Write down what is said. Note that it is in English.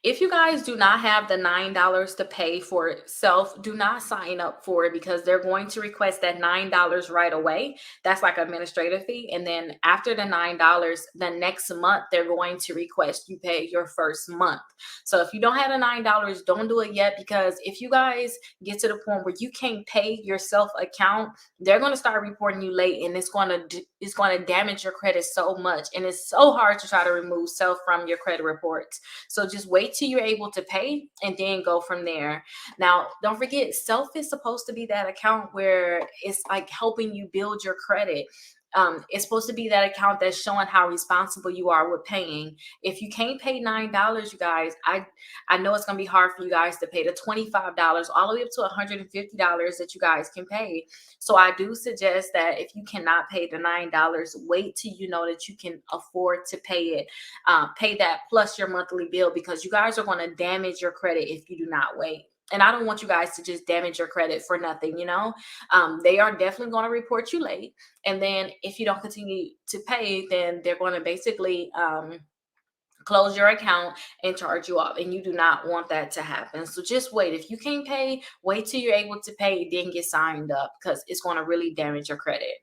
If you guys do not have the $9 to pay for itself, do not sign up for it because they're going to request that $9 right away. That's like administrative fee. And then after the $9, the next month, they're going to request you pay your first month. So if you don't have the $9, don't do it yet, because if you guys get to the point where you can't pay your self account, they're going to start reporting you late, and it's going to damage your credit so much. And it's so hard to try to remove self from your credit reports. So just wait till you're able to pay and then go from there. Now, don't forget, self is supposed to be that account where it's like helping you build your credit. It's supposed to be that account that's showing how responsible you are with paying. If you can't pay $9, you guys, I know it's gonna be hard for you guys to pay the $25 all the way up to $150 that you guys can pay. So I do suggest that if you cannot pay the $9, wait till you know that you can afford to pay it. Pay that plus your monthly bill, because you guys are going to damage your credit if you do not wait. And I don't want you guys to just damage your credit for nothing, They are definitely going to report you late. And then if you don't continue to pay, then they're going to basically close your account and charge you off. And you do not want that to happen. So just wait. If you can't pay, wait till you're able to pay, then get signed up, because it's going to really damage your credit.